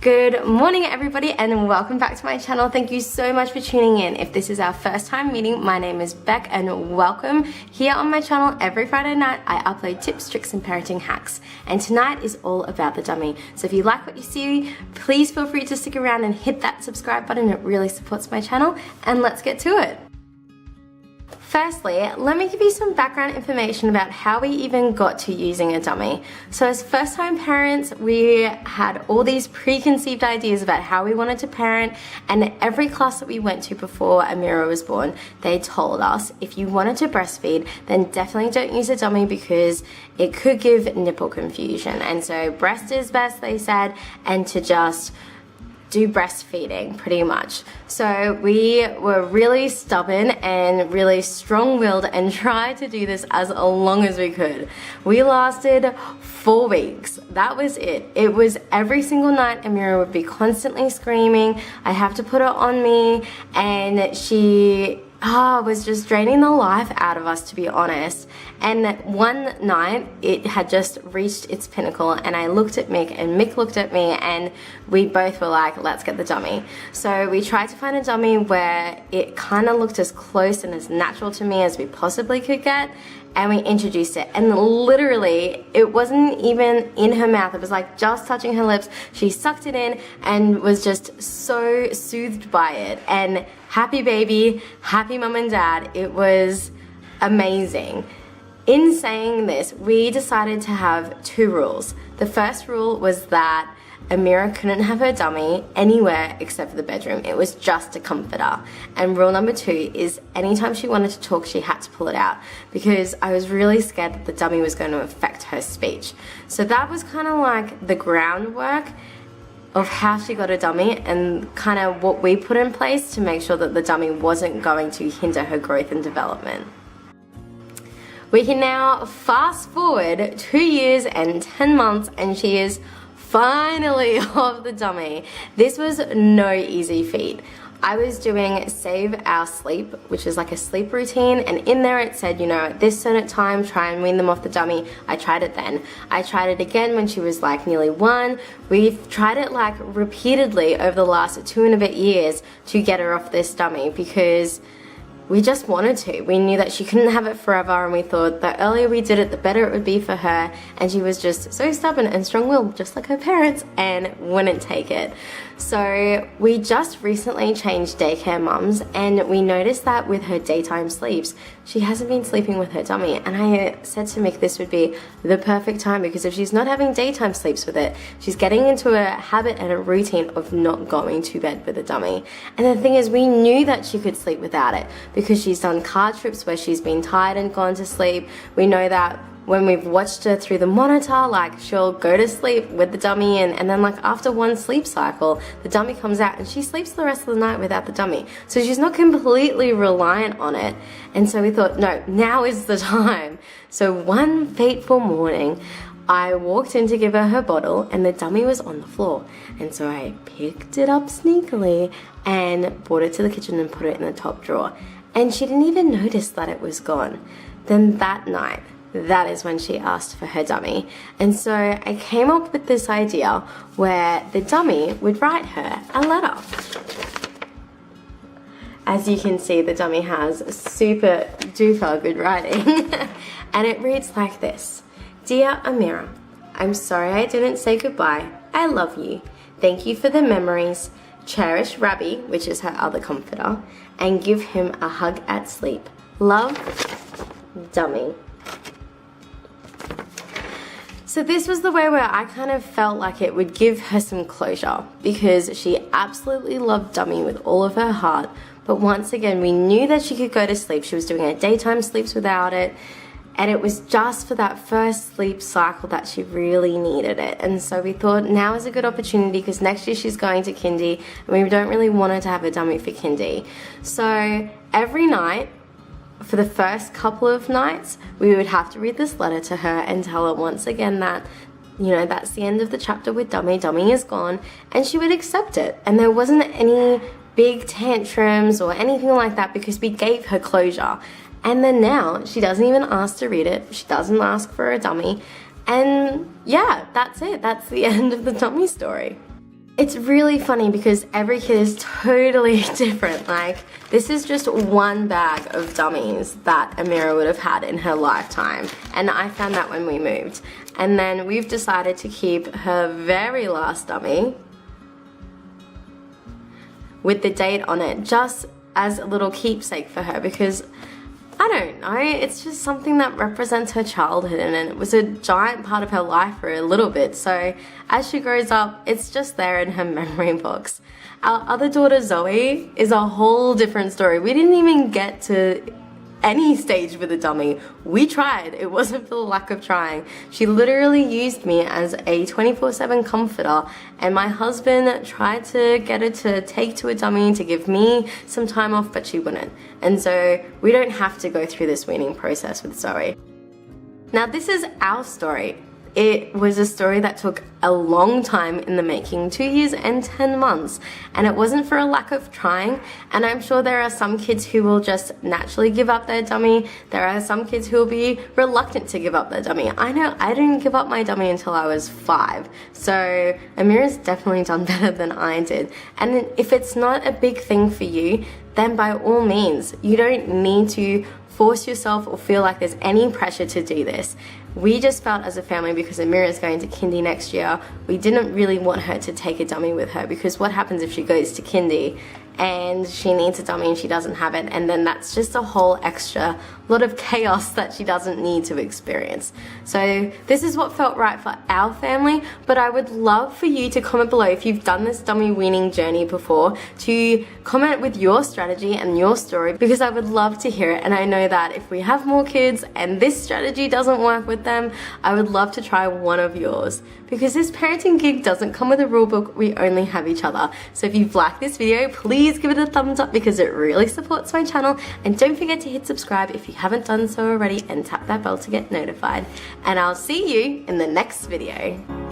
Good morning everybody and welcome back to my channel. Thank you so much for tuning in. If this is our first time meeting, my name is Beck and welcome. Here on my channel every Friday night I upload tips, tricks and parenting hacks, and tonight is all about the dummy. So if you like what you see, please feel free to stick around and hit that subscribe button. It really supports my channel, and let's get to it. Firstly, let me give you some background information about how we even got to using a dummy. So as first-time parents, we had all these preconceived ideas about how we wanted to parent, and every class that we went to before Amira was born, they told us if you wanted to breastfeed, then definitely don't use a dummy because it could give nipple confusion. And so breast is best, they said, and to just do breastfeeding pretty much. So we were really stubborn and really strong-willed and tried to do this as long as we could. We lasted 4 weeks. That was it. It was every single night Amira would be constantly screaming. I have to put her on me, and she was just draining the life out of us, to be honest. And one night it had just reached its pinnacle, and I looked at Mick and Mick looked at me, and we both were like, let's get the dummy. So we tried to find a dummy where it kind of looked as close and as natural to me as we possibly could get, and we introduced it, and literally it wasn't even in her mouth. It was like just touching her lips. She sucked it in and was just so soothed by it, and happy baby, happy mum and dad. It was amazing. In saying this, we decided to have 2 rules. The first rule was that Amira couldn't have her dummy anywhere except for the bedroom. It was just a comforter. And rule number 2 is anytime she wanted to talk, she had to pull it out, because I was really scared that the dummy was going to affect her speech. So that was kind of like the groundwork of how she got a dummy and kind of what we put in place to make sure that the dummy wasn't going to hinder her growth and development. We can now fast forward 2 years and 10 months and she is finally off the dummy. This was no easy feat. I was doing Save Our Sleep, which is like a sleep routine, and in there it said, you know, at this certain time, try and wean them off the dummy. I tried it then. I tried it again when she was like nearly 1. We've tried it like repeatedly over the last 2 and a bit years to get her off this dummy because we just wanted to. We knew that she couldn't have it forever, and we thought the earlier we did it, the better it would be for her. And she was just so stubborn and strong-willed, just like her parents, and wouldn't take it. So we just recently changed daycare mums, and we noticed that with her daytime sleeps, she hasn't been sleeping with her dummy. And I said to Mick this would be the perfect time, because if she's not having daytime sleeps with it, she's getting into a habit and a routine of not going to bed with a dummy. And the thing is, we knew that she could sleep without it because she's done car trips where she's been tired and gone to sleep. We know that when we've watched her through the monitor, like she'll go to sleep with the dummy and then like after one sleep cycle, the dummy comes out and she sleeps the rest of the night without the dummy. So she's not completely reliant on it. And so we thought, no, now is the time. So one fateful morning, I walked in to give her bottle and the dummy was on the floor. And so I picked it up sneakily and brought it to the kitchen and put it in the top drawer. And she didn't even notice that it was gone. Then that night, that is when she asked for her dummy. And so I came up with this idea where the dummy would write her a letter. As you can see, the dummy has super duper good writing. And it reads like this. Dear Amira, I'm sorry I didn't say goodbye. I love you. Thank you for the memories. Cherish Rabbi, which is her other comforter, and give him a hug at sleep. Love, Dummy. So this was the way where I kind of felt like it would give her some closure, because she absolutely loved Dummy with all of her heart, but once again we knew that she could go to sleep. She was doing her daytime sleeps without it, and it was just for that first sleep cycle that she really needed it. And so we thought now is a good opportunity, because next year she's going to kindy and we don't really want her to have a dummy for kindy. So every night, for the first couple of nights, we would have to read this letter to her and tell her once again that, you know, that's the end of the chapter with Dummy. Dummy is gone, and she would accept it. And there wasn't any big tantrums or anything like that, because we gave her closure. And then now she doesn't even ask to read it. She doesn't ask for a dummy. And yeah, that's it. That's the end of the dummy story. It's really funny because every kid is totally different. Like, this is just one bag of dummies that Amira would have had in her lifetime. And I found that when we moved. And then we've decided to keep her very last dummy with the date on it, just as a little keepsake for her, because I don't know, it's just something that represents her childhood, and it was a giant part of her life for a little bit. So as she grows up, it's just there in her memory box. Our other daughter, Zoe, is a whole different story. We didn't even get to any stage with a dummy. We tried. It wasn't for the lack of trying. She literally used me as a 24/7 comforter, and my husband tried to get her to take to a dummy to give me some time off, but she wouldn't. And so we don't have to go through this weaning process with Zoe. Now, this is our story. It was a story that took a long time in the making, 2 years and 10 months. And it wasn't for a lack of trying. And I'm sure there are some kids who will just naturally give up their dummy. There are some kids who will be reluctant to give up their dummy. I know I didn't give up my dummy until I was 5. So Amira's definitely done better than I did. And if it's not a big thing for you, then by all means, you don't need to force yourself or feel like there's any pressure to do this. We just felt as a family, because Amira is going to kindy next year, we didn't really want her to take a dummy with her, because what happens if she goes to kindy and she needs a dummy and she doesn't have it, and then that's just a whole extra lot of chaos that she doesn't need to experience. So this is what felt right for our family, but I would love for you to comment below if you've done this dummy weaning journey before, to comment with your strategy and your story, because I would love to hear it. And I know that if we have more kids and this strategy doesn't work with them, I would love to try one of yours, because this parenting gig doesn't come with a rule book. We only have each other. So if you've liked this video, please give it a thumbs up, because it really supports my channel. And don't forget to hit subscribe if you haven't done so already, and tap that bell to get notified. And I'll see you in the next video.